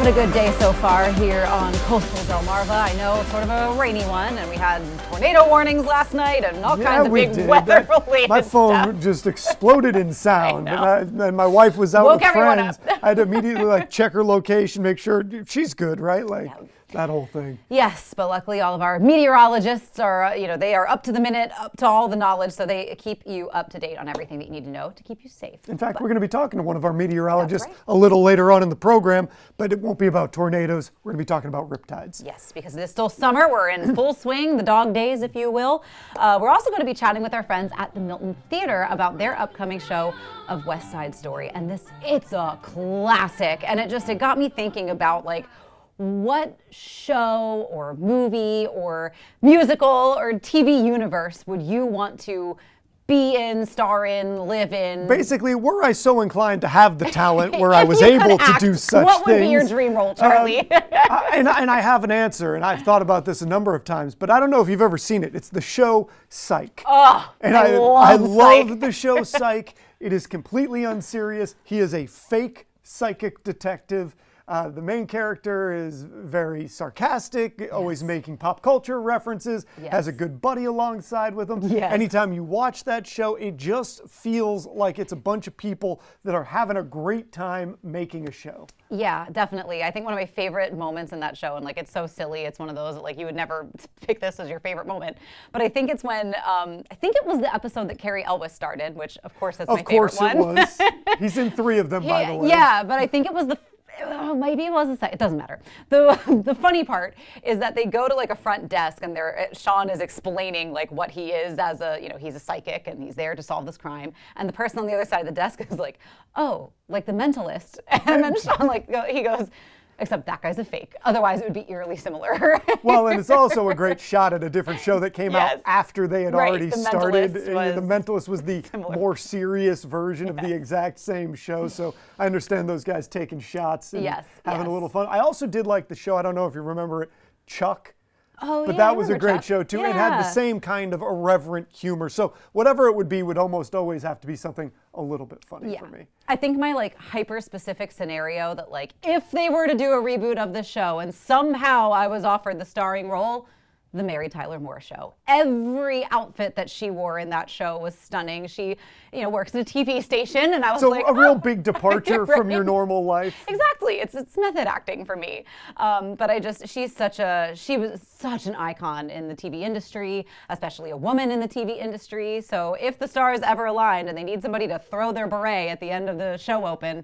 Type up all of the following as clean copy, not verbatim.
having a good day so far here on coastal Delmarva. I know it's sort of a rainy one, and we had tornado warnings last night and all kinds of big weather-related My phone stuff. just exploded in sound, and my wife was out Woke with everyone friends. up. I had to immediately check her location, make sure she's good, right? That whole thing. Yes, but luckily all of our meteorologists are, they are up to the minute, up to all the knowledge, so they keep you up to date on everything that you need to know to keep you safe. In fact, we're going to be talking to one of our meteorologists That's right. a little later on in the program, but it won't be about tornadoes. We're going to be talking about riptides. Yes, because it is still summer. We're in full swing, the dog days, if you will. We're also going to be chatting with our friends at the Milton Theater about their upcoming show of West Side Story. And it's a classic. And it got me thinking about what show or movie or musical or TV universe would you want to be in, star in, live in? Basically, were I so inclined to have the talent where I was able to do such things. What would be your dream role, Charlie? And I have an answer, and I've thought about this a number of times, but I don't know if you've ever seen it. It's the show Psych. Oh, and I love Psych. the show Psych. It is completely unserious. He is a fake psychic detective. The main character is very sarcastic, always making pop culture references, has a good buddy alongside with him. Yes. Anytime you watch that show, it just feels like it's a bunch of people that are having a great time making a show. Yeah, definitely. I think one of my favorite moments in that show, and it's so silly, it's one of those that you would never pick this as your favorite moment, but I think it's when, I think it was the episode that Carrie Elwes started, which of course is my favorite one. Of course it was. He's in 3 of them, by the way. Yeah, but I think it was maybe it was the second. It doesn't matter. The funny part is that they go to a front desk and Sean is explaining what he is as he's a psychic and he's there to solve this crime. And the person on the other side of the desk is like, oh, like the mentalist. And then Sean he goes, except that guy's a fake. Otherwise, it would be eerily similar. Well, and it's also a great shot at a different show that came out after they had already started. The Mentalist was the more serious version of the exact same show. So I understand those guys taking shots and having a little fun. I also did like the show, I don't know if you remember it, Chuck. Oh, but yeah, that was a great Chuck. show too. Yeah. It had the same kind of irreverent humor. So whatever it would be would almost always have to be something a little bit funny for me. I think my hyper-specific scenario that if they were to do a reboot of the show and somehow I was offered the starring role, the Mary Tyler Moore Show. Every outfit that she wore in that show was stunning. She, works at a TV station, and I was so a real big departure right? from your normal life. Exactly. It's method acting for me. But she was such an icon in the TV industry, especially a woman in the TV industry. So if the stars ever aligned and they need somebody to throw their beret at the end of the show open,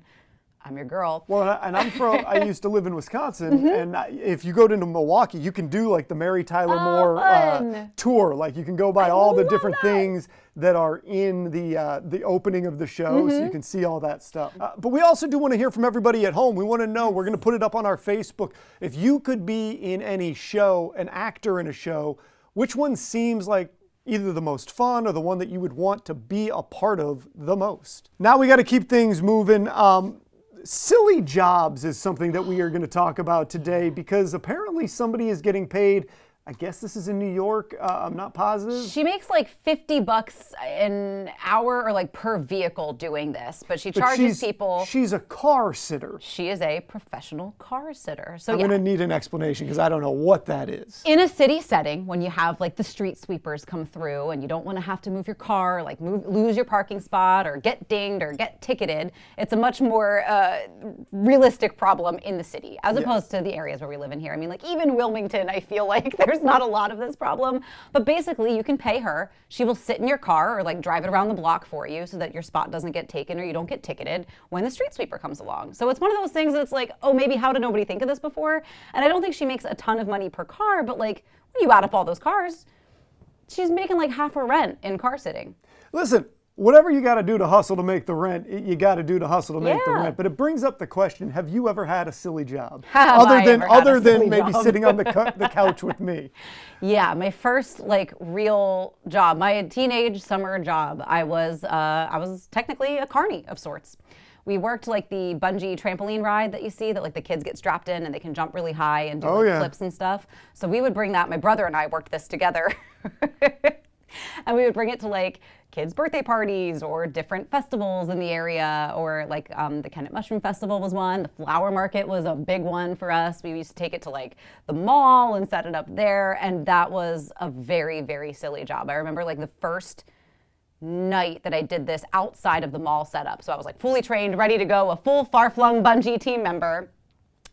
I'm your girl. Well, and I used to live in Wisconsin, and if you go to Milwaukee, you can do the Mary Tyler Moore tour. You can go by all the different things that are in the opening of the show, so you can see all that stuff. But we also do want to hear from everybody at home. We want to know, we're going to put it up on our Facebook. If you could be in any show, an actor in a show, which one seems like either the most fun or the one that you would want to be a part of the most? Now we got to keep things moving. Silly jobs is something that we are going to talk about today because apparently somebody is getting paid. I guess this is in New York. I'm not positive. She makes $50 an hour or per vehicle doing this, but she charges people. She's a car sitter. She is a professional car sitter. So I'm going to need an explanation because I don't know what that is. In a city setting, when you have the street sweepers come through and you don't want to have to move your car, lose your parking spot or get dinged or get ticketed, it's a much more realistic problem in the city as opposed to the areas where we live in here. I mean, even Wilmington, I feel like there's not a lot of this problem, but basically you can pay her. She will sit in your car or drive it around the block for you so that your spot doesn't get taken or you don't get ticketed when the street sweeper comes along. So it's one of those things that's oh, maybe how did nobody think of this before? And I don't think she makes a ton of money per car, but when you add up all those cars, she's making half her rent in car sitting. Listen, whatever you got to do to hustle to make the rent, you got to do to hustle to make the rent. But it brings up the question, have you ever had a silly job? Other than maybe sitting on the couch with me? Yeah, my first real job, my teenage summer job, I was technically a carny of sorts. We worked the bungee trampoline ride that you see that the kids get strapped in and they can jump really high and do flips and stuff. So we would bring that. My brother and I worked this together. And we would bring it to like kids' birthday parties or different festivals in the area, or like the Kennett Mushroom Festival was one. The flower market was a big one for us. We used to take it to like the mall and set it up there. And that was a very, very silly job. I remember like the first night that I did this outside of the mall setup. So I was like fully trained, ready to go, a full far-flung bungee team member.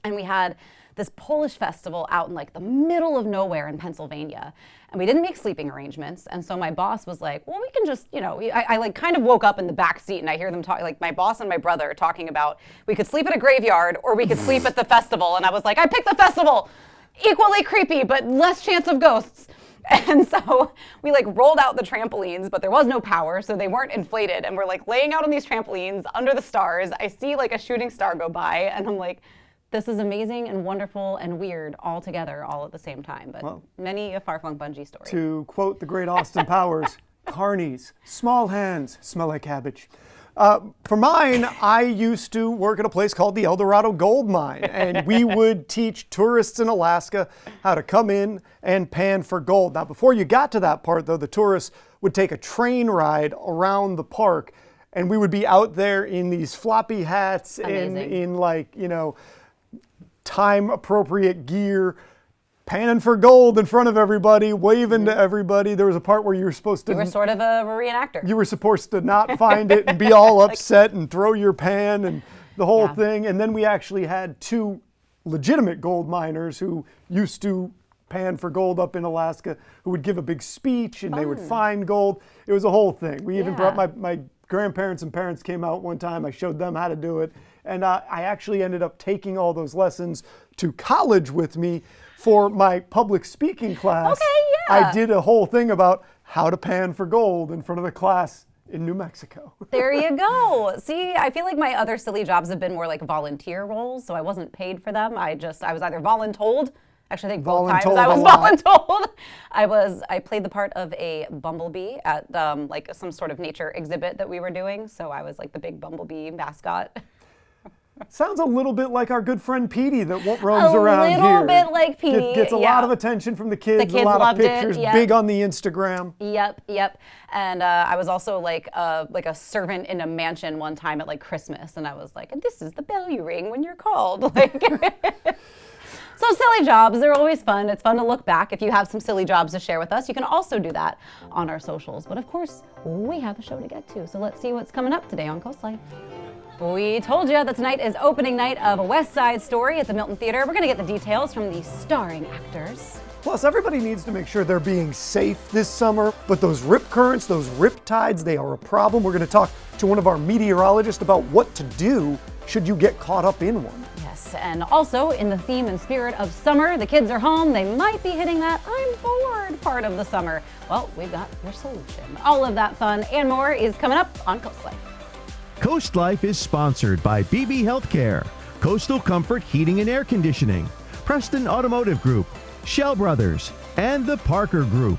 And we had this Polish festival out in like the middle of nowhere in Pennsylvania. And we didn't make sleeping arrangements. And so my boss was like, well, we can just, you know, I like kind of woke up in the back seat and I hear them talk, like my boss and my brother talking about, we could sleep at a graveyard or we could sleep at the festival. And I was like, I picked the festival. Equally creepy, but less chance of ghosts. And so we like rolled out the trampolines, but there was no power, so they weren't inflated. And we're like laying out on these trampolines under the stars. I see like a shooting star go by and I'm like, this is amazing and wonderful and weird all together, all at the same time. But well, many a far-flung bungee story. To quote the great Austin Powers, carnies, small hands, smell like cabbage. For mine, I used to work at a place called the El Dorado Gold Mine, and we would teach tourists in Alaska how to come in and pan for gold. Now, before you got to that part, though, the tourists would take a train ride around the park, and we would be out there in these floppy hats and in like, you know, time-appropriate gear, panning for gold in front of everybody, waving to everybody. There was a part where you were supposed to... You were sort of a reenactor. You were supposed to not find it and be all upset and throw your pan and the whole thing. And then we actually had two legitimate gold miners who used to pan for gold up in Alaska who would give a big speech and they would find gold. It was a whole thing. We even brought my grandparents and parents came out one time. I showed them how to do it. And I actually ended up taking all those lessons to college with me for my public speaking class. Okay, yeah. I did a whole thing about how to pan for gold in front of the class in New Mexico. There you go. See, I feel like my other silly jobs have been more like volunteer roles, so I wasn't paid for them. I was either voluntold. Actually, I think both times I was voluntold. I played the part of a bumblebee at like some sort of nature exhibit that we were doing, so I was like the big bumblebee mascot. Sounds a little bit like our good friend Petey that roams around here. A little bit like Petey. Gets a lot of attention from the kids. The kids a lot loved of pictures. It. Big on the Instagram. Yep. And I was also like a servant in a mansion one time at like Christmas, and I was like, "This is the bell you ring when you're called." Like. So silly jobs, they're always fun. It's fun to look back. If you have some silly jobs to share with us, you can also do that on our socials. But of course, we have a show to get to. So let's see what's coming up today on Coast Life. We told you that tonight is opening night of West Side Story at the Milton Theater. We're going to get the details from the starring actors. Plus, everybody needs to make sure they're being safe this summer. But those rip currents, those rip tides, they are a problem. We're going to talk to one of our meteorologists about what to do should you get caught up in one. Yes, and also in the theme and spirit of summer, the kids are home. They might be hitting that I'm bored part of the summer. Well, we've got your solution. All of that fun and more is coming up on Coast Life. Coast Life is sponsored by BB Healthcare, Coastal Comfort Heating and Air Conditioning, Preston Automotive Group, Shell Brothers, and the Parker Group.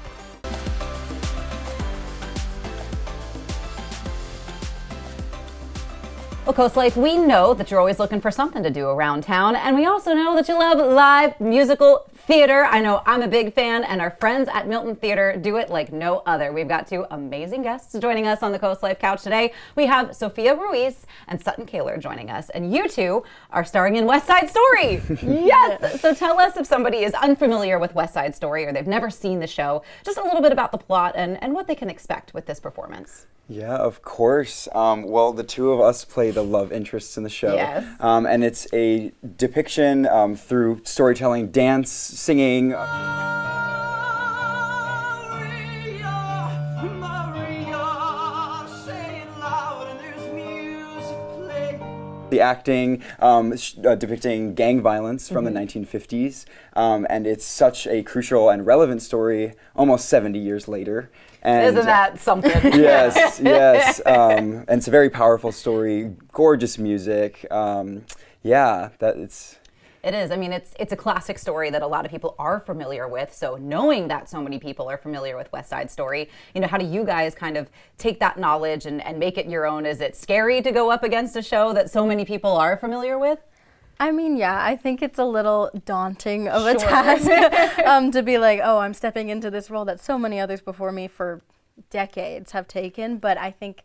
Well, Coast Life, we know that you're always looking for something to do around town, and we also know that you love live musical theater. I know I'm a big fan, and our friends at Milton Theater do it like no other. We've got two amazing guests joining us on the Coast Life couch today. We have Sophia Ruiz and Sutton Kaler joining us, and you two are starring in West Side Story. Yes! So tell us, if somebody is unfamiliar with West Side Story or they've never seen the show, just a little bit about the plot and what they can expect with this performance. Yeah, of course. Well, the two of us play the love interests in the show. Yes. And it's a depiction through storytelling, dance, singing. The acting, depicting gang violence from the 1950s. And it's such a crucial and relevant story almost 70 years later. And isn't that something? Yes. And it's a very powerful story, gorgeous music. It is. I mean, it's a classic story that a lot of people are familiar with. So knowing that so many people are familiar with West Side Story, how do you guys kind of take that knowledge and make it your own? Is it scary to go up against a show that so many people are familiar with? I mean, yeah, I think it's a little daunting of a task to be like, oh, I'm stepping into this role that so many others before me for decades have taken. But I think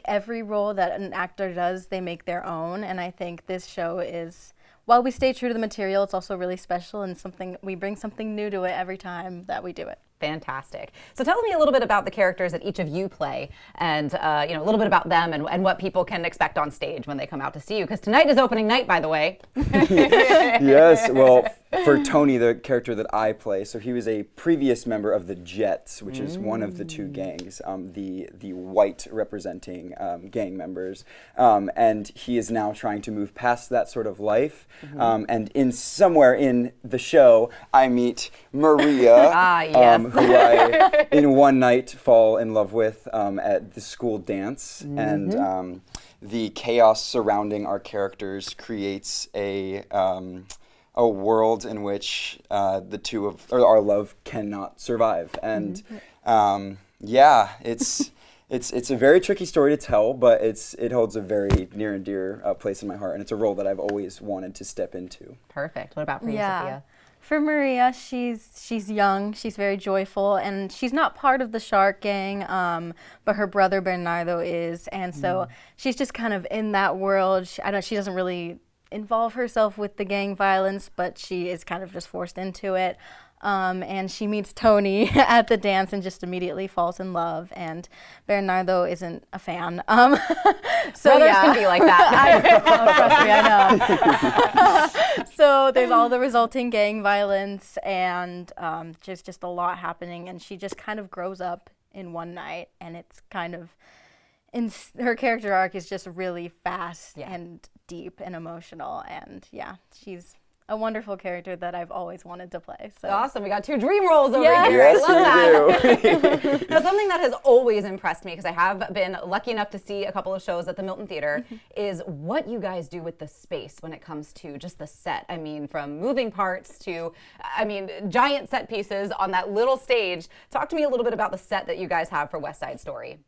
every role that an actor does, they make their own. And I think this show is, while we stay true to the material, it's also really special and we bring something new to it every time that we do it. Fantastic. So tell me a little bit about the characters that each of you play, and a little bit about them and what people can expect on stage when they come out to see you. Because tonight is opening night, by the way. Yes. Well, for Tony, the character that I play, so he was a previous member of the Jets, which is one of the two gangs, the white representing gang members, and he is now trying to move past that sort of life. And somewhere in the show, I meet Maria. Yes. Who I, in one night, fall in love with at the school dance. And the chaos surrounding our characters creates a world in which our love cannot survive. And yeah, it's a very tricky story to tell, but it holds a very near and dear place in my heart, and it's a role that I've always wanted to step into. Perfect. What about for you, Sophia? For Maria, she's young, she's very joyful, and she's not part of the Shark Gang, but her brother Bernardo is, and so she's just kind of in that world. She doesn't really involve herself with the gang violence, but she is kind of just forced into it. And she meets Tony at the dance and just immediately falls in love. And Bernardo isn't a fan. So Brothers can be like that. Trust me, I know. So there's all the resulting gang violence and just a lot happening. And she just kind of grows up in one night, and it's kind of her character arc is just really fast and deep and emotional. And yeah, she's a wonderful character that I've always wanted to play. So awesome. We got two dream roles over here. Yes, I love we that. Now, something that has always impressed me, because I have been lucky enough to see a couple of shows at the Milton Theater, is what you guys do with the space when it comes to just the set. I mean, from moving parts to, giant set pieces on that little stage. Talk to me a little bit about the set that you guys have for West Side Story.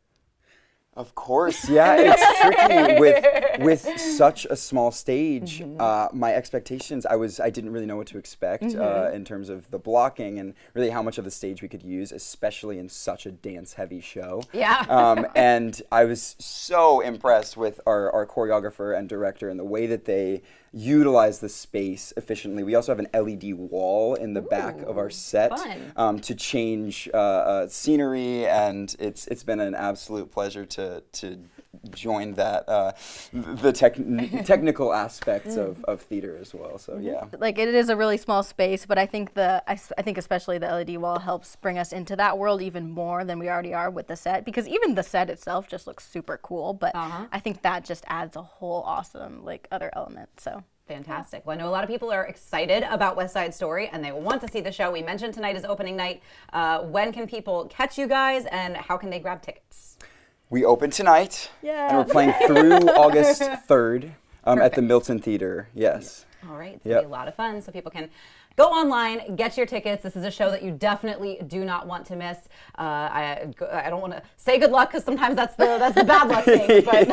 Of course, yeah, it's tricky with such a small stage. My expectations, I didn't really know what to expect in terms of the blocking and really how much of the stage we could use, especially in such a dance-heavy show. Yeah. And I was so impressed with our choreographer and director and the way that they utilize the space efficiently. We also have an LED wall in the back of our set to change scenery, and it's been an absolute pleasure to join that the technical aspects of theater as well. So yeah, like it is a really small space, but I think I think especially the LED wall helps bring us into that world even more than we already are with the set, because even the set itself just looks super cool, but I think that just adds a whole awesome other element. So fantastic. Well, I know a lot of people are excited about West Side Story and they want to see the show. We mentioned tonight is opening night. When can people catch you guys, and how can they grab tickets? We open tonight, and we're playing through August 3rd at the Milton Theater. Yes. All right. It's going to be a lot of fun, so people can go online, get your tickets. This is a show that you definitely do not want to miss. I don't want to say good luck, because sometimes that's the bad luck thing, but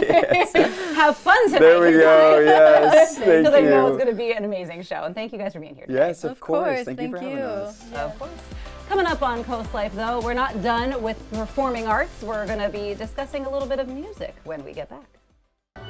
have fun tonight. There we go, yes. Thank you. Because I know it's going to be an amazing show. And thank you guys for being here today. Yes, of course. Thank you for having us. Of course. Coming up on Coast Life, though, we're not done with performing arts. We're going to be discussing a little bit of music when we get back.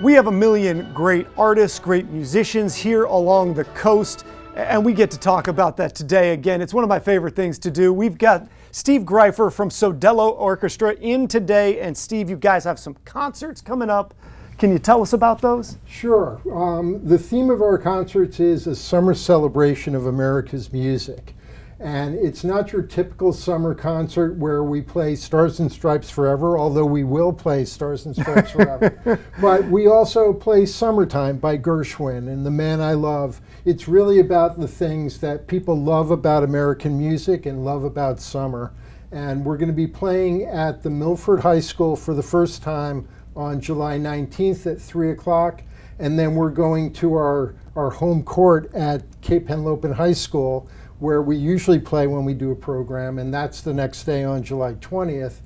We have a million great artists, great musicians here along the coast, and we get to talk about that today. Again, it's one of my favorite things to do. We've got Steve Greifer from Sodello Orchestra in today, and Steve, you guys have some concerts coming up. Can you tell us about those? Sure. The theme of our concerts is a summer celebration of America's music. And it's not your typical summer concert where we play Stars and Stripes Forever, although we will play Stars and Stripes Forever. But we also play Summertime by Gershwin and The Man I Love. It's really about the things that people love about American music and love about summer. And we're going to be playing at the Milford High School for the first time on July 19th at 3 o'clock. And then we're going to our home court at Cape Henlopen High School, where we usually play when we do a program, and that's the next day on July 20th.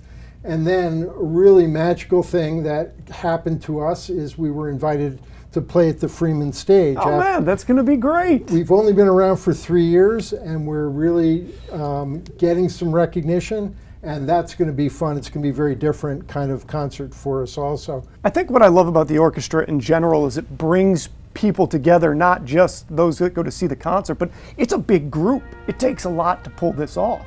And then a really magical thing that happened to us is we were invited to play at the Freeman stage. Oh man, that's going to be great. We've only been around for 3 years, and we're really getting some recognition, and that's going to be fun. It's going to be a very different kind of concert for us also. I think what I love about the orchestra in general is it brings people together, not just those that go to see the concert, but it's a big group. It takes a lot to pull this off.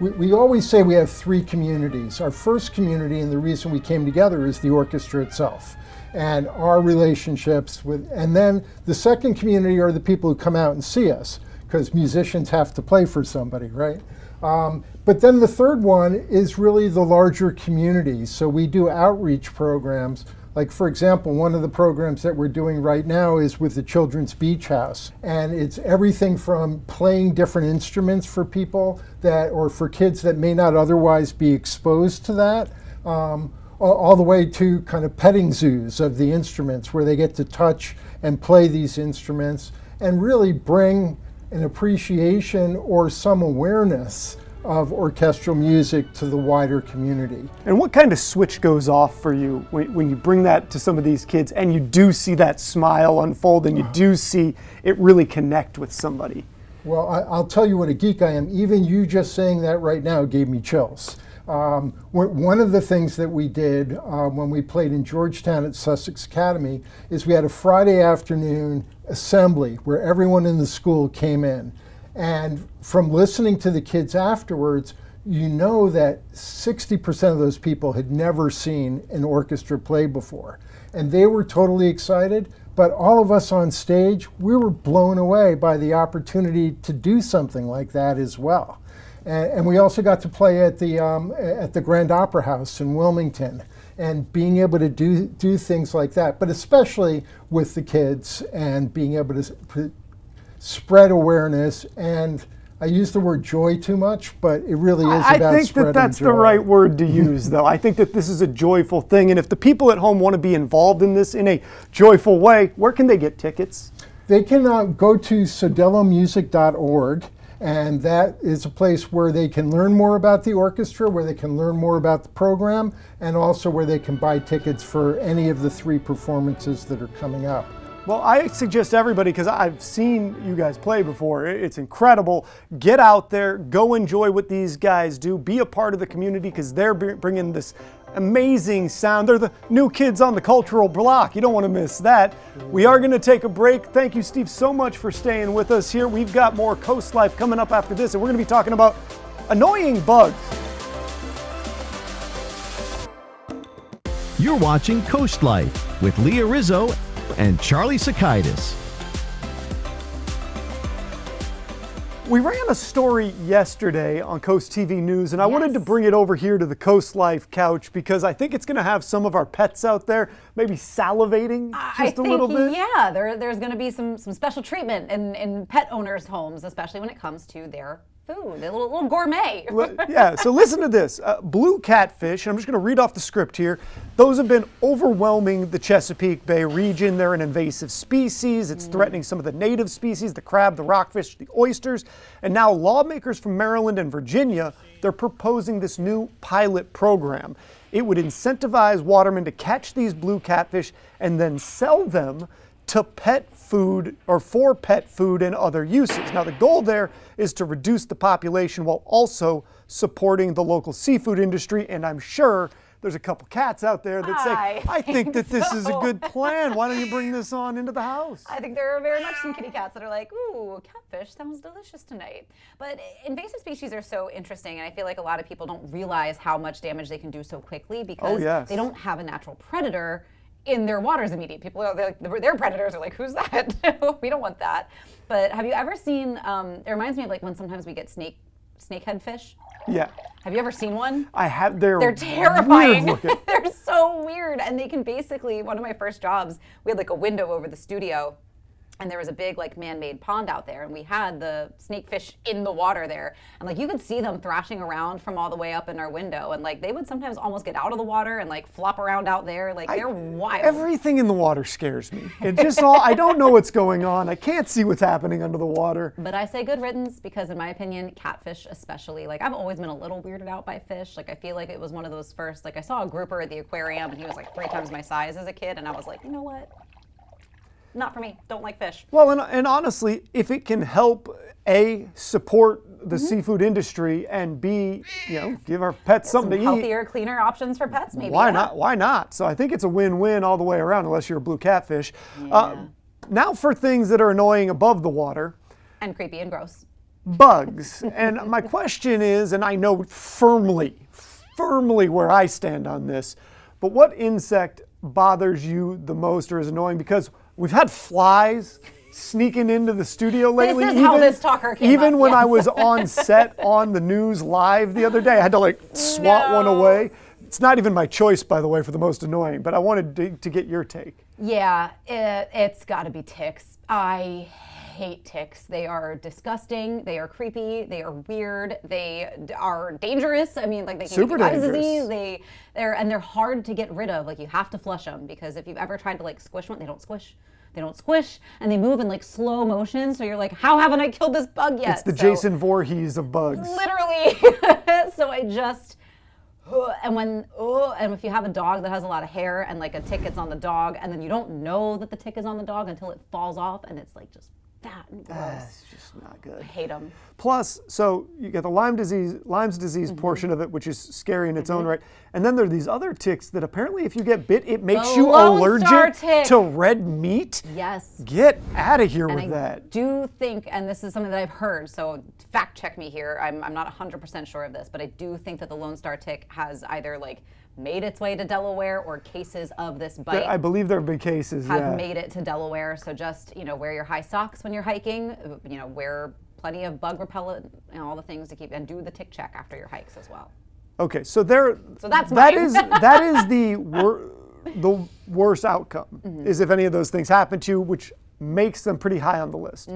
We always say we have 3 communities. Our first community, and the reason we came together, is the orchestra itself and our relationships with, and then the second community are the people who come out and see us, because musicians have to play for somebody, right? But then the third one is really the larger community. So we do outreach programs. Like, for example, one of the programs that we're doing right now is with the Children's Beach House. And it's everything from playing different instruments for people that, or for kids that may not otherwise be exposed to that, all the way to kind of petting zoos of the instruments where they get to touch and play these instruments and really bring an appreciation or some awareness of orchestral music to the wider community. And what kind of switch goes off for you when you bring that to some of these kids and you do see that smile unfold and you do see it really connect with somebody? Well, I'll tell you what a geek I am. Even you just saying that right now gave me chills. One of the things that we did when we played in Georgetown at Sussex Academy is we had a Friday afternoon assembly where everyone in the school came in. And from listening to the kids afterwards, you know that 60% of those people had never seen an orchestra play before. And they were totally excited, but all of us on stage, we were blown away by the opportunity to do something like that as well. And we also got to play at the Grand Opera House in Wilmington, and being able to do things like that, but especially with the kids and being able to spread awareness. And I use the word joy too much, but it really is about spreading joy. I think that that's the right word to use, though. I think that this is a joyful thing, and if the people at home want to be involved in this in a joyful way, where can they get tickets? They can go to sodelomusic.org. And that is a place where they can learn more about the orchestra, where they can learn more about the program, and also where they can buy tickets for any of the 3 performances that are coming up. Well, I suggest everybody, because I've seen you guys play before, it's incredible. Get out there, go enjoy what these guys do, be a part of the community, because they're bringing this amazing sound. They're the new kids on the cultural block. You don't want to miss that. We are going to take a break. Thank you, Steve, so much for staying with us here. We've got more Coast Life coming up after this, and we're going to be talking about annoying bugs. You're watching Coast Life with Leah Rizzo and Charlie Sakaitis. We ran a story yesterday on Coast TV News, and I wanted to bring it over here to the Coast Life couch because I think it's going to have some of our pets out there maybe salivating just a little bit. Yeah, there's going to be some special treatment in pet owners' homes, especially when it comes to their food, a little gourmet. Yeah, so listen to this. Blue catfish, and I'm just going to read off the script here. Those have been overwhelming the Chesapeake Bay region. They're an invasive species. It's threatening some of the native species, the crab, the rockfish, the oysters. And now lawmakers from Maryland and Virginia, they're proposing this new pilot program. It would incentivize watermen to catch these blue catfish and then sell them to pet food or for pet food and other uses. Now the goal there is to reduce the population while also supporting the local seafood industry, and I'm sure there's a couple cats out there that say, I think that this is a good plan. Why don't you bring this on into the house? I think there are very much some kitty cats that are like, ooh, catfish sounds delicious tonight. But invasive species are so interesting, and I feel like a lot of people don't realize how much damage they can do so quickly because they don't have a natural predator in their waters immediate. People are like, their predators are like, who's that? We don't want that. But have you ever seen, it reminds me of like when sometimes we get snakehead fish. Yeah. Have you ever seen one? I have. They're terrifying. Weird looking. They're so weird. And they can basically, one of my first jobs, we had like a window over the studio, and there was a big like man-made pond out there, and we had the snakefish in the water there, and like you could see them thrashing around from all the way up in our window, and like they would sometimes almost get out of the water and like flop around out there. Like they're wild. Everything in the water scares me. It just all, I don't know what's going on. I can't see what's happening under the water. But I say good riddance because in my opinion, catfish especially, like I've always been a little weirded out by fish. Like I feel like it was one of those first, like I saw a grouper at the aquarium and he was like 3 times my size as a kid, and I was like, you know what? not for me. Don't like fish. Well, and honestly, if it can help support the seafood industry, and B, give our pets something to eat. Healthier, cleaner options for pets, maybe. Why not? Why not? So I think it's a win-win all the way around, unless you're a blue catfish. Now for things that are annoying above the water. And creepy and gross. Bugs. And my question is, and I know firmly where I stand on this, but what insect bothers you the most or is annoying? Because we've had flies sneaking into the studio lately. This is how this talker came Even up, when I yes. was on set on the news live the other day, I had to swat one away. It's not even my choice, by the way, for the most annoying, but I wanted to get your take. Yeah, it's got to be ticks. I hate ticks. They are disgusting. They are creepy. They are weird. They are dangerous. I mean, like they can Super give you Lyme dangerous. disease. They're hard to get rid of. Like you have to flush them because if you've ever tried to squish one, they don't squish. They don't squish, and they move in slow motion. So you're like, how haven't I killed this bug yet? It's the Jason Voorhees of bugs. Literally. So I just. And if you have a dog that has a lot of hair and a tick gets on the dog, and then you don't know that the tick is on the dog until it falls off, and it's just fat and gross. It's just not good. I hate them. Plus, so you get the Lyme's disease portion of it, which is scary in its own right. And then there are these other ticks that apparently if you get bit, it makes you Lone Star allergic tick. to red meat. Yes. Get out of here And with I that. do think, and this is something that I've heard, so fact check me here. I'm not 100% sure of this, but I do think that the Lone Star tick has either made its way to Delaware or cases of this bite. I believe there have been cases, have made it to Delaware. So just, wear your high socks when you're hiking, wear plenty of bug repellent and all the things to keep, and do the tick check after your hikes as well. Okay, so that's that mine. is the worst outcome is if any of those things happen to you, which makes them pretty high on the list.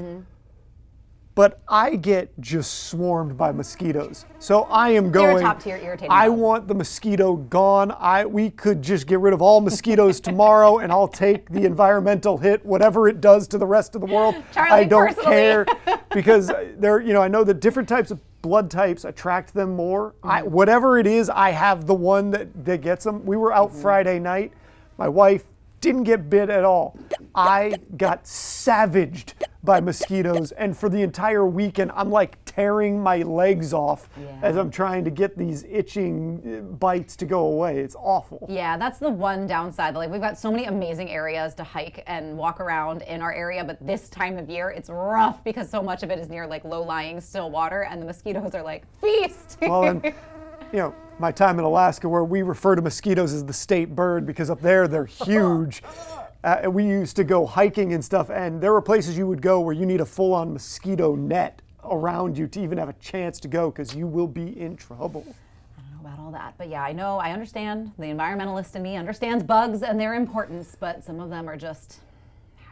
But I get just swarmed by mosquitoes. So I am going. You're a top tier irritating I bug. want the mosquito gone. We could just get rid of all mosquitoes tomorrow, and I'll take the environmental hit, whatever it does to the rest of the world. Charlie, I don't personally. care because I know that different types of blood types attract them more. Whatever it is, I have the one that gets them. We were out Friday night. My wife didn't get bit at all. I got savaged by mosquitoes, and for the entire weekend, I'm tearing my legs off as I'm trying to get these itching bites to go away. It's awful. Yeah, that's the one downside. We've got so many amazing areas to hike and walk around in our area, but this time of year, it's rough because so much of it is near low-lying still water, and the mosquitoes are feast. Well, and my time in Alaska, where we refer to mosquitoes as the state bird because up there they're huge. And we used to go hiking and stuff, and there were places you would go where you need a full-on mosquito net around you to even have a chance to go because you will be in trouble. I don't know about all that, but yeah, I understand. The environmentalist in me understands bugs and their importance, but some of them are just,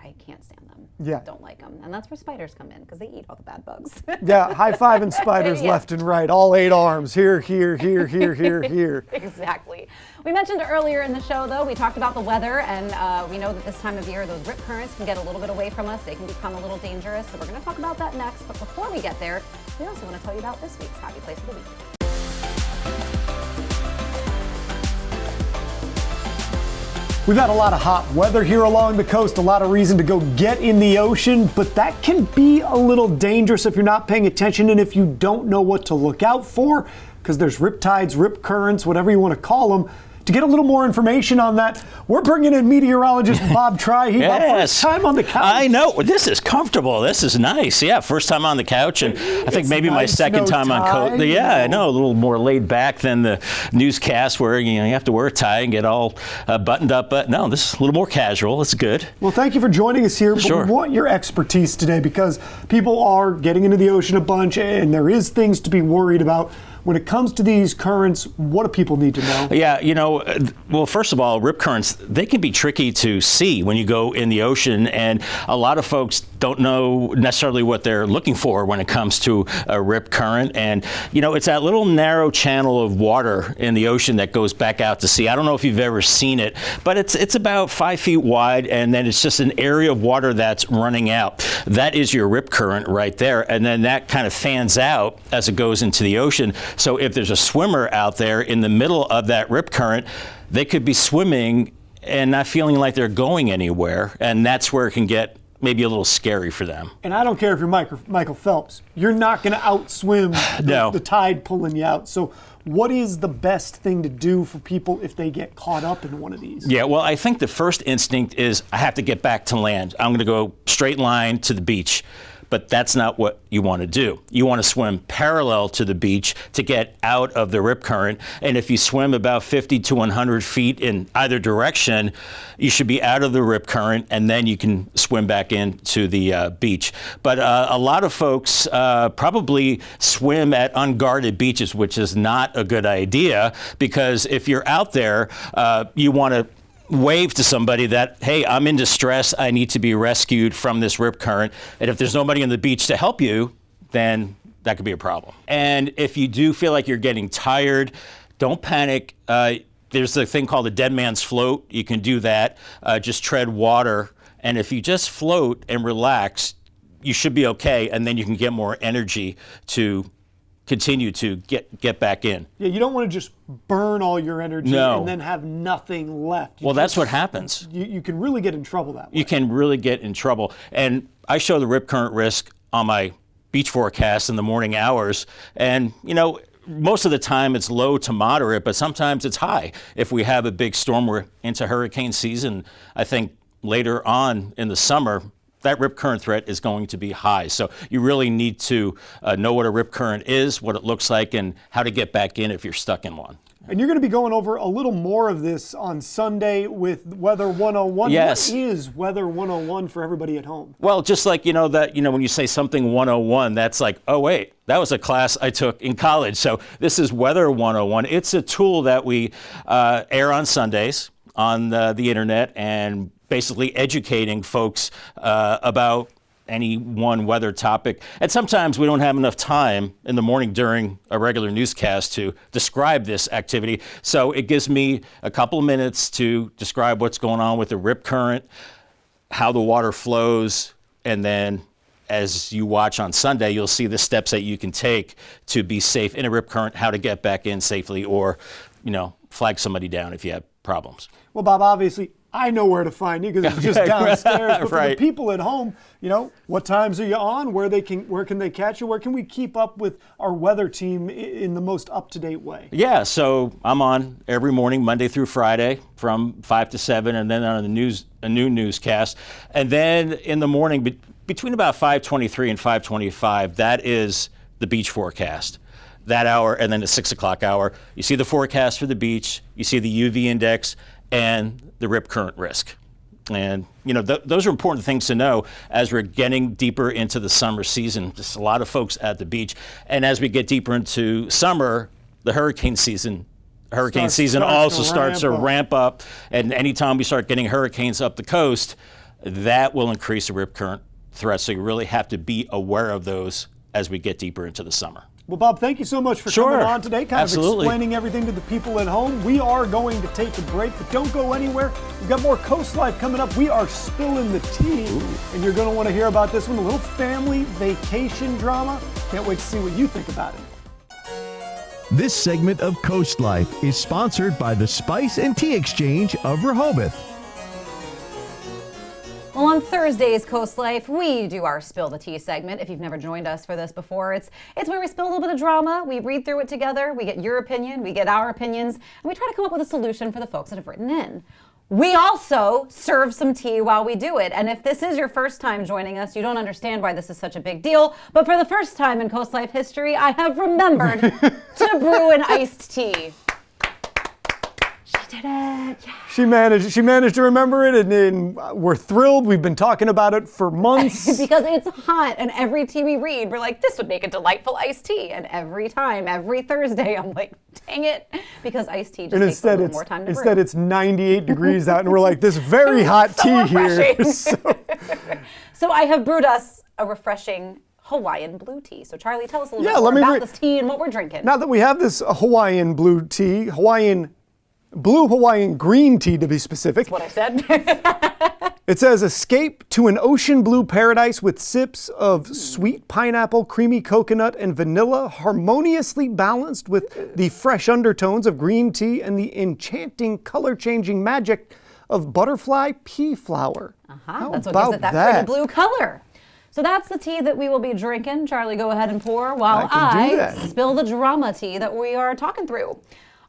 I can't stand them. Yeah. Don't like them. And that's where spiders come in because they eat all the bad bugs. Yeah, high-fiving spiders Yeah. left and right, all 8 arms, here, here, here, here, here, here. Exactly. We mentioned earlier in the show, though, we talked about the weather, and we know that this time of year, those rip currents can get a little bit away from us. They can become a little dangerous, so we're going to talk about that next. But before we get there, we also want to tell you about this week's Happy Place of the Week. We've had a lot of hot weather here along the coast, a lot of reason to go get in the ocean, but that can be a little dangerous if you're not paying attention and if you don't know what to look out for, because there's riptides, rip currents, whatever you want to call them. To get a little more information on that, we're bringing in meteorologist Bob Try. First time on the couch. I know. This is comfortable. This is nice. Yeah, first time on the couch, and I think maybe my nice, second no time on tie, coach. Yeah, I know. A little more laid back than the newscast where you have to wear a tie and get all buttoned up. But no, this is a little more casual. It's good. Well, thank you for joining us here. Sure. But we want your expertise today because people are getting into the ocean a bunch, and there is things to be worried about. When it comes to these currents, what do people need to know? Yeah, well, first of all, rip currents, they can be tricky to see when you go in the ocean, and a lot of folks don't know necessarily what they're looking for when it comes to a rip current. And, it's that little narrow channel of water in the ocean that goes back out to sea. I don't know if you've ever seen it, but it's about 5 feet wide, and then it's just an area of water that's running out. That is your rip current right there, and then that kind of fans out as it goes into the ocean. So if there's a swimmer out there in the middle of that rip current, they could be swimming and not feeling like they're going anywhere. And that's where it can get maybe a little scary for them. And I don't care if you're Michael Phelps. You're not going to outswim No. the tide pulling you out. So what is the best thing to do for people if they get caught up in one of these? Yeah, well, I think the first instinct is I have to get back to land. I'm going to go straight line to the beach. But that's not what you want to do. You want to swim parallel to the beach to get out of the rip current. And if you swim about 50 to 100 feet in either direction, you should be out of the rip current, and then you can swim back into the beach. But a lot of folks probably swim at unguarded beaches, which is not a good idea, because if you're out there, you want to wave to somebody that, hey, I'm in distress, I need to be rescued from this rip current. And if there's nobody on the beach to help you, then that could be a problem. And if you do feel like you're getting tired, don't panic. There's a thing called a dead man's float. You can do that. Just tread water. And if you just float and relax, you should be okay. And then you can get more energy to continue to get back in. Yeah, you don't want to just burn all your energy No. and then have nothing left. Well, that's what happens. You can really get in trouble that way. You can really get in trouble. And I show the rip current risk on my beach forecast in the morning hours. And, you know, most of the time it's low to moderate, but sometimes it's high. If we have a big storm, we're into hurricane season. I think later on in the summer, that rip current threat is going to be high. So you really need to know what a rip current is, what it looks like, and how to get back in if you're stuck in one. And you're going to be going over a little more of this on Sunday with Weather 101. Yes. What is Weather 101 for everybody at home? Well, just like, when you say something 101, that's like, oh, wait, that was a class I took in college. So this is Weather 101. It's a tool that we air on Sundays on the internet, and basically educating folks about any one weather topic. And sometimes we don't have enough time in the morning during a regular newscast to describe this activity. So it gives me a couple of minutes to describe what's going on with the rip current, how the water flows, and then as you watch on Sunday, you'll see the steps that you can take to be safe in a rip current, how to get back in safely, or, flag somebody down if you have problems. Well, Bob, obviously, I know where to find you because it's just downstairs. But for Right. the people at home, what times are you on? Where can they catch you? Where can we keep up with our weather team in the most up-to-date way? Yeah, so I'm on every morning, Monday through Friday, from 5 to 7, and then on a new newscast. And then in the morning, between about 5:23 and 5:25, that is the beach forecast. That hour, and then the 6 o'clock hour, you see the forecast for the beach, you see the UV index, and the rip current risk. And, those are important things to know as we're getting deeper into the summer season. Just a lot of folks at the beach. And as we get deeper into summer, the hurricane season also starts to ramp up. And anytime we start getting hurricanes up the coast, that will increase the rip current threat. So you really have to be aware of those as we get deeper into the summer. Well, Bob, thank you so much for coming on today, kind of explaining everything to the people at home. We are going to take a break, but don't go anywhere. We've got more Coast Life coming up. We are spilling the tea, and you're going to want to hear about this one, a little family vacation drama. Can't wait to see what you think about it. This segment of Coast Life is sponsored by the Spice and Tea Exchange of Rehoboth. Well, on Thursday's Coast Life, we do our Spill the Tea segment. If you've never joined us for this before, it's where we spill a little bit of drama, we read through it together, we get your opinion, we get our opinions, and we try to come up with a solution for the folks that have written in. We also serve some tea while we do it. And if this is your first time joining us, you don't understand why this is such a big deal. But for the first time in Coast Life history, I have remembered to brew an iced tea. She did it. Yeah. She managed to remember it, and we're thrilled. We've been talking about it for months. Because it's hot, and every tea we read, we're like, this would make a delightful iced tea. And every Thursday, I'm like, dang it, because iced tea just takes a little more time to brew. Instead, it's 98 degrees out, and we're like, this very hot tea here. So I have brewed us a refreshing Hawaiian blue tea. So Charlie, tell us a little bit more about this tea and what we're drinking. Now that we have this Hawaiian blue tea, Blue Hawaiian green tea to be specific. That's what I said. It says, escape to an ocean blue paradise with sips of sweet pineapple, creamy coconut, and vanilla, harmoniously balanced with the fresh undertones of green tea and the enchanting color-changing magic of butterfly pea flower. How That's what about gives it that pretty blue color. So that's the tea that we will be drinking. Charlie, go ahead and pour while I spill the drama tea that we are talking through.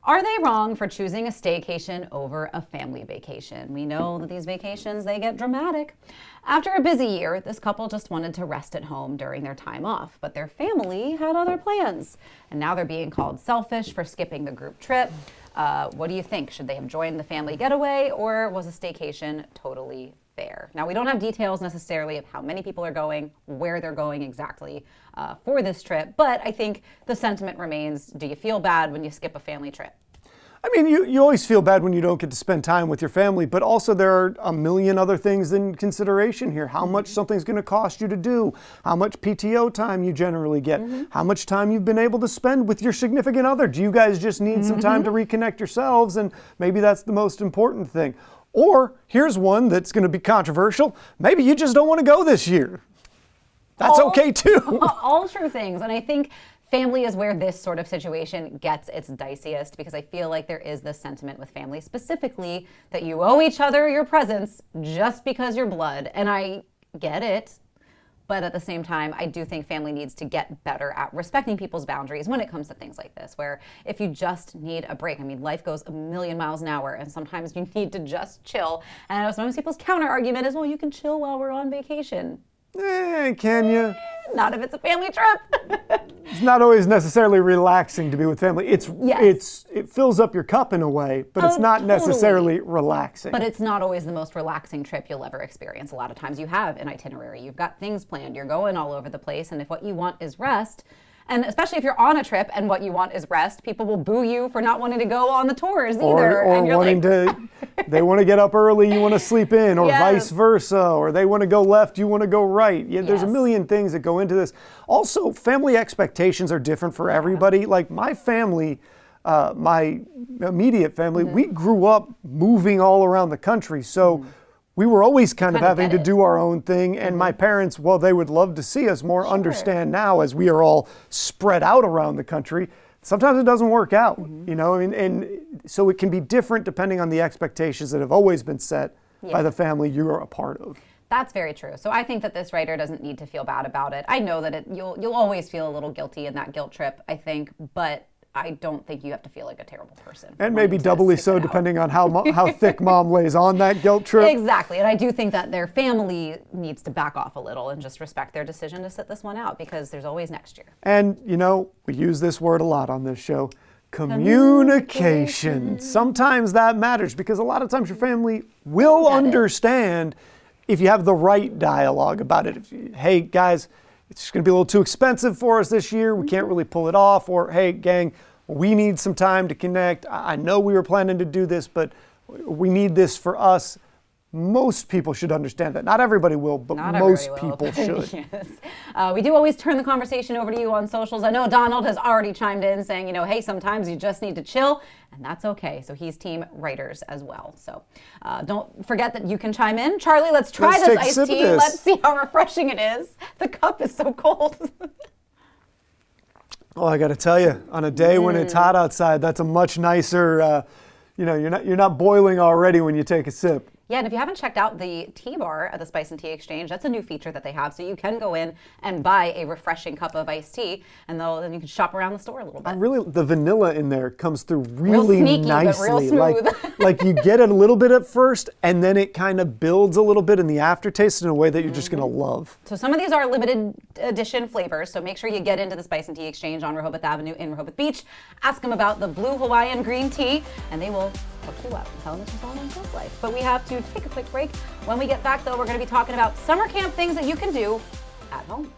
Are they wrong for choosing a staycation over a family vacation? We know that these vacations, they get dramatic. After a busy year, this couple just wanted to rest at home during their time off, but their family had other plans. And now they're being called selfish for skipping the group trip. What do you think? Should they have joined the family getaway, or was a staycation totally fair? Now, we don't have details necessarily of how many people are going, where they're going exactly for this trip, but I think the sentiment remains, do you feel bad when you skip a family trip? I mean, you always feel bad when you don't get to spend time with your family, but also there are a million other things in consideration here. How much something's going to cost you to do, how much PTO time you generally get, how much time you've been able to spend with your significant other. Do you guys just need some time to reconnect yourselves? And maybe that's the most important thing. Or here's one that's going to be controversial. Maybe you just don't want to go this year. That's okay too. All true things. And I think family is where this sort of situation gets its diciest, because I feel like there is this sentiment with family specifically that you owe each other your presence just because you're blood. And I get it. But at the same time, I do think family needs to get better at respecting people's boundaries when it comes to things like this, where if you just need a break, I mean, life goes a million miles an hour, and sometimes you need to just chill. And I know sometimes people's counter argument is, well, you can chill while we're on vacation. Can you? Not if it's a family trip. It's not always necessarily relaxing to be with family. It fills up your cup in a way, but it's not necessarily relaxing. But it's not always the most relaxing trip you'll ever experience. A lot of times you have an itinerary, you've got things planned, you're going all over the place, and if what you want is rest, and especially if you're on a trip and what you want is rest, people will boo you for not wanting to go on the tours either. Or wanting to, they want to get up early, you want to sleep in, or vice versa, or they want to go left, you want to go right. There's a million things that go into this. Also, family expectations are different for everybody. Like my family, my immediate family, we grew up moving all around the country. So we were always kind of having to do our own thing. And my parents, while they would love to see us more, understand now as we are all spread out around the country, sometimes it doesn't work out, you know, and so it can be different depending on the expectations that have always been set by the family you're a part of. That's very true. So I think that this writer doesn't need to feel bad about it. I know that you'll always feel a little guilty in that guilt trip, I think, but I don't think you have to feel like a terrible person. And maybe doubly so depending on how thick mom lays on that guilt trip. Exactly. And I do think that their family needs to back off a little and just respect their decision to sit this one out, because there's always next year. And, you know, we use this word a lot on this show. Communication. Sometimes that matters, because a lot of times your family will understand if you have the right dialogue about it. Hey, guys, it's just going to be a little too expensive for us this year. We can't really pull it off. Or, hey, gang, we need some time to connect. I know we were planning to do this, but we need this for us. Most people should understand that. Not everybody will, but most people should. Yes. We do always turn the conversation over to you on socials. I know Donald has already chimed in saying, you know, hey, sometimes you just need to chill, and that's okay. So he's team writers as well. So don't forget that you can chime in. Charlie, let's try this iced tea. Let's see how refreshing it is. The cup is so cold. Oh, I got to tell you, on a day when it's hot outside, that's a much nicer, you know, you're not boiling already when you take a sip. Yeah, and if you haven't checked out the tea bar at the Spice and Tea Exchange, that's a new feature that they have. So you can go in and buy a refreshing cup of iced tea, and then you can shop around the store a little bit. Really, the vanilla in there comes through really sneaky, nicely. but real smooth. Like you get it a little bit at first, and then it kind of builds a little bit in the aftertaste in a way that you're just going to love. So some of these are limited edition flavors, so make sure you get into the Spice and Tea Exchange on Rehoboth Avenue in Rehoboth Beach. Ask them about the Blue Hawaiian Green Tea, and they will hook you up and tell them it's just all on Coast Life. But we have to take a quick break. When we get back, though, we're going to be talking about summer camp things that you can do at home.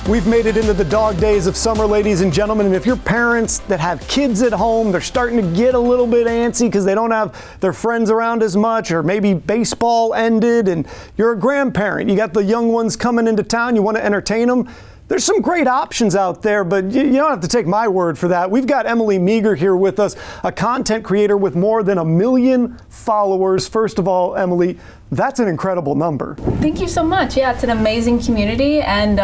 We've made it into the dog days of summer, ladies and gentlemen, and if you're parents that have kids at home, they're starting to get a little bit antsy because they don't have their friends around as much, or maybe baseball ended, and you're a grandparent, you got the young ones coming into town, you want to entertain them, There's some great options out there, but you don't have to take my word for that. We've got Emily Meager here with us, a content creator with more than 1 million followers. First of all, Emily, that's an incredible number. Thank you so much. Yeah, it's an amazing community, and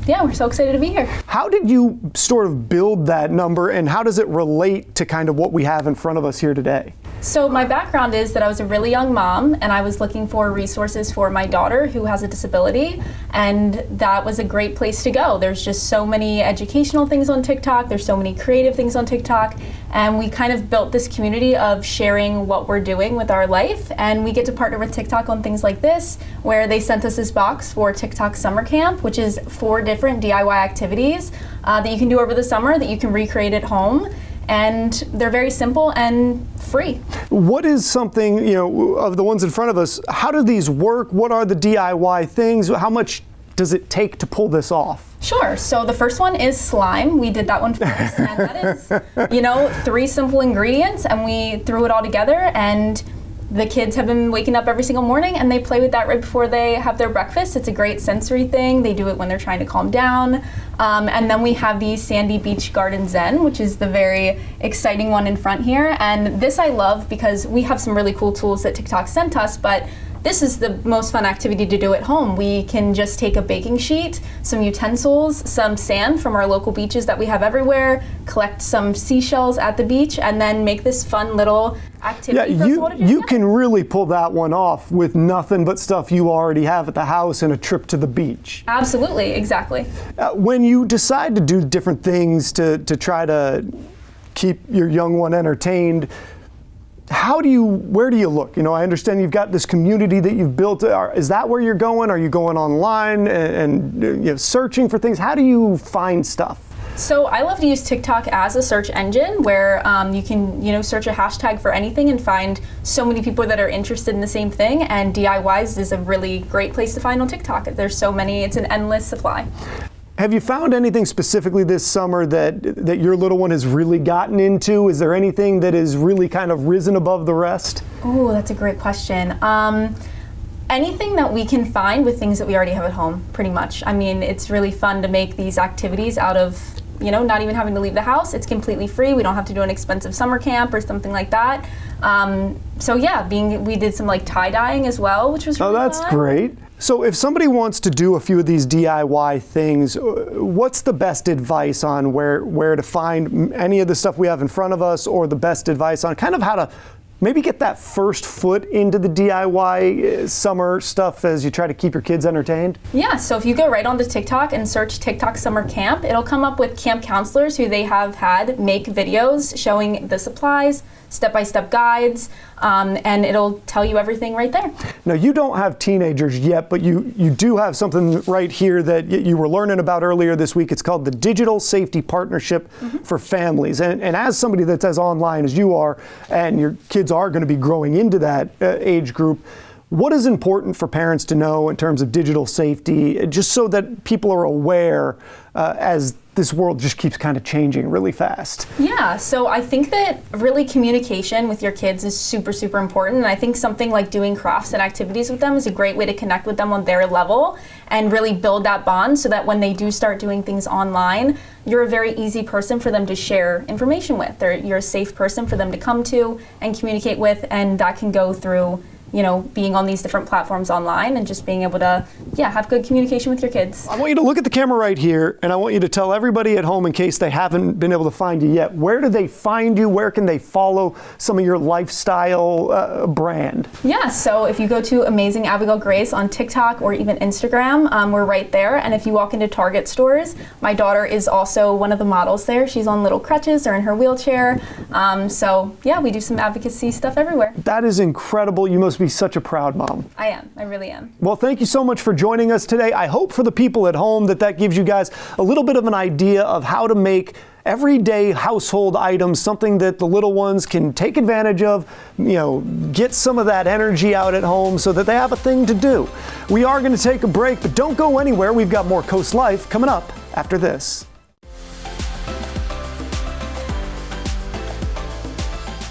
yeah, we're so excited to be here. How did you sort of build that number, and how does it relate to kind of what we have in front of us here today? So my background is that I was a really young mom, and I was looking for resources for my daughter who has a disability, and that was a great place to go. There's just so many educational things on TikTok, there's so many creative things on TikTok, and we kind of built this community of sharing what we're doing with our life, and we get to partner with TikTok on things like this, where they sent us this box for TikTok Summer Camp, which is 4 different DIY activities that you can do over the summer that you can recreate at home. And they're very simple and free. What is something, you know, of the ones in front of us, how do these work? What are the DIY things? How much does it take to pull this off? Sure. So the first one is slime. We did that one first. And that is, you know, 3 simple ingredients, and we threw it all together, and the kids have been waking up every single morning and they play with that right before they have their breakfast. It's a great sensory thing. They do it when they're trying to calm down. And then we have the Sandy Beach Garden Zen, which is the very exciting one in front here. And this I love because we have some really cool tools that TikTok sent us, but this is the most fun activity to do at home. We can just take a baking sheet, some utensils, some sand from our local beaches that we have everywhere, collect some seashells at the beach, and then make this fun little activity for us all to do you together. can really pull that one off with nothing but stuff you already have at the house and a trip to the beach. Absolutely, exactly. When you decide to do different things to try to keep your young one entertained, where do you look? You know, I understand you've got this community that you've built. Is that where you're going? Are you going online and you know, searching for things? How do you find stuff? So I love to use TikTok as a search engine where you can, you know, search a hashtag for anything and find so many people that are interested in the same thing. And DIYs is a really great place to find on TikTok. There's so many, it's an endless supply. Have you found anything specifically this summer that your little one has really gotten into? Is there anything that has really kind of risen above the rest? Oh, that's a great question. Anything that we can find with things that we already have at home, pretty much. I mean, it's really fun to make these activities out of, you know, not even having to leave the house. It's completely free. We don't have to do an expensive summer camp or something like that. So yeah, we did some like tie-dyeing as well, which was really fun. Oh, that's fun. great. So if somebody wants to do a few of these DIY things, what's the best advice on where to find any of the stuff we have in front of us, or the best advice on kind of how to maybe get that first foot into the DIY summer stuff as you try to keep your kids entertained? Yeah, so if you go right onto TikTok and search TikTok Summer Camp, it'll come up with camp counselors who they have had make videos showing the supplies, step-by-step guides, and it'll tell you everything right there. Now, you don't have teenagers yet, but you do have something right here that you were learning about earlier this week. It's called the Digital Safety Partnership for Families. And as somebody that's as online as you are, and your kids are going to be growing into that age group, what is important for parents to know in terms of digital safety, just so that people are aware as this world just keeps kind of changing really fast? Yeah, so I think that really communication with your kids is super, super important. And I think something like doing crafts and activities with them is a great way to connect with them on their level and really build that bond so that when they do start doing things online, you're a very easy person for them to share information with. You're a safe person for them to come to and communicate with, and that can go through, you know, being on these different platforms online and just being able to, yeah, have good communication with your kids. I want you to look at the camera right here, and I want you to tell everybody at home, in case they haven't been able to find you yet, where do they find you? Where can they follow some of your lifestyle brand? Yeah, so if you go to Amazing Abigail Grace on TikTok or even Instagram, we're right there. And if you walk into Target stores, my daughter is also one of the models there. She's on little crutches or in her wheelchair. So yeah, we do some advocacy stuff everywhere. That is incredible. You must be such a proud mom. I am. I really am. Well, thank you so much for joining us today. I hope for the people at home that gives you guys a little bit of an idea of how to make everyday household items something that the little ones can take advantage of, you know, get some of that energy out at home so that they have a thing to do. We are going to take a break, but don't go anywhere. We've got more Coast Life coming up after this.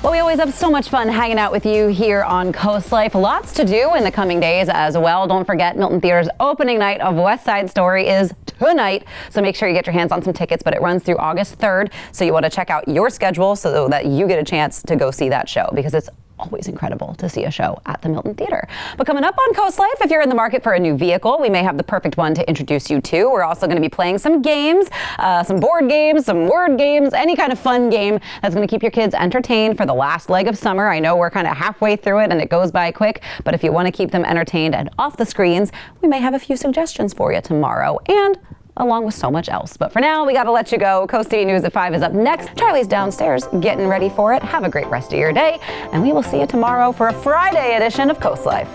Well, we always have so much fun hanging out with you here on Coast Life. Lots to do in the coming days as well. Don't forget, Milton Theater's opening night of West Side Story is tonight. So make sure you get your hands on some tickets, but it runs through August 3rd. So you want to check out your schedule so that you get a chance to go see that show, because it's always incredible to see a show at the Milton Theater. But coming up on Coast Life, if you're in the market for a new vehicle, we may have the perfect one to introduce you to. We're also going to be playing some games, some board games, some word games, any kind of fun game that's going to keep your kids entertained for the last leg of summer. I know we're kind of halfway through it and it goes by quick, but if you want to keep them entertained and off the screens, we may have a few suggestions for you tomorrow, and along with so much else. But for now, we got to let you go. Coast TV News at 5 is up next. Charlie's downstairs getting ready for it. Have a great rest of your day, and we will see you tomorrow for a Friday edition of Coast Life.